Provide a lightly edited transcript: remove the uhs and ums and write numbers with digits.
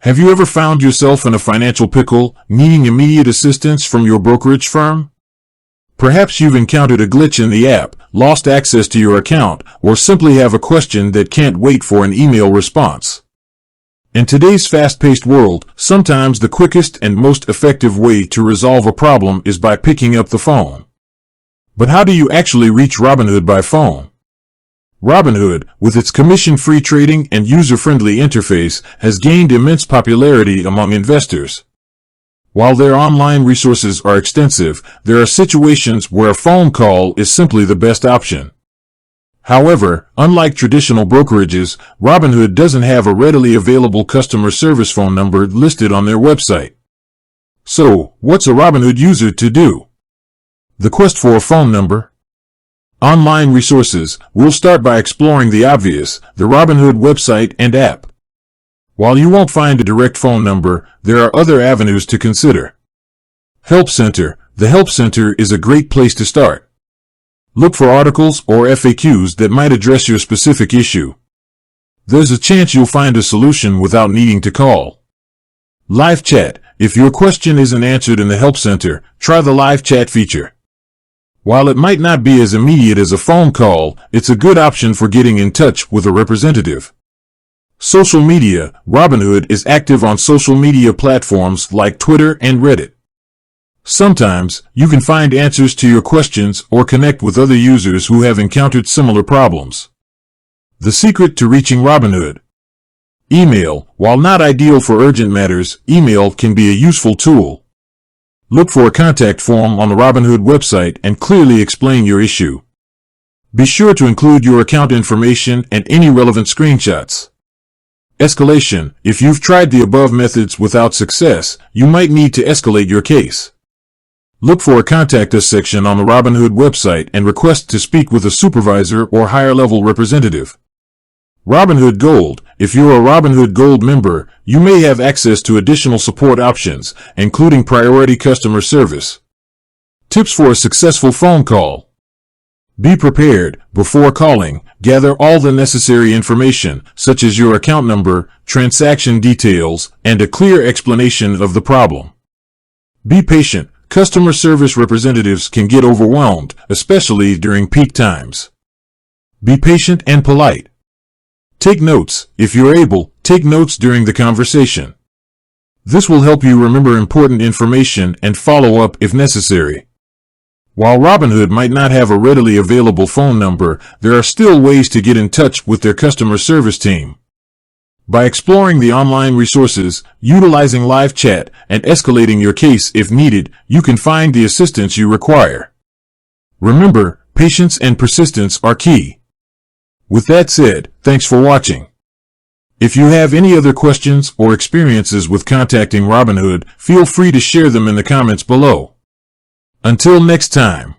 Have you ever found yourself in a financial pickle, needing immediate assistance from your brokerage firm? Perhaps you've encountered a glitch in the app, lost access to your account, or simply have a question that can't wait for an email response. In today's fast-paced world, sometimes the quickest and most effective way to resolve a problem is by picking up the phone. But how do you actually reach Robinhood by phone? Robinhood, with its commission-free trading and user-friendly interface, has gained immense popularity among investors. While their online resources are extensive, there are situations where a phone call is simply the best option. However, unlike traditional brokerages, Robinhood doesn't have a readily available customer service phone number listed on their website. So, what's a Robinhood user to do? The quest for a phone number. Online resources. We'll start by exploring the obvious, the Robinhood website and app. While you won't find a direct phone number, there are other avenues to consider. Help Center. The Help Center is a great place to start. Look for articles or FAQs that might address your specific issue. There's a chance you'll find a solution without needing to call. Live Chat. If your question isn't answered in the Help Center, try the live chat feature. While it might not be as immediate as a phone call, it's a good option for getting in touch with a representative. Social media. Robinhood is active on social media platforms like Twitter and Reddit. Sometimes, you can find answers to your questions or connect with other users who have encountered similar problems. The secret to reaching Robinhood. Email. While not ideal for urgent matters, email can be a useful tool. Look for a contact form on the Robinhood website and clearly explain your issue. Be sure to include your account information and any relevant screenshots. Escalation. If you've tried the above methods without success, you might need to escalate your case. Look for a Contact Us section on the Robinhood website and request to speak with a supervisor or higher-level representative. Robinhood Gold. If you're a Robinhood Gold member, you may have access to additional support options, including priority customer service. Tips for a successful phone call. Be prepared. Before calling, gather all the necessary information, such as your account number, transaction details, and a clear explanation of the problem. Be patient. Customer service representatives can get overwhelmed, especially during peak times. Be patient and polite. Take notes. If you're able, take notes during the conversation. This will help you remember important information and follow up if necessary. While Robinhood might not have a readily available phone number, there are still ways to get in touch with their customer service team. By exploring the online resources, utilizing live chat, and escalating your case if needed, you can find the assistance you require. Remember, patience and persistence are key. With that said, thanks for watching. If you have any other questions or experiences with contacting Robinhood, feel free to share them in the comments below. Until next time.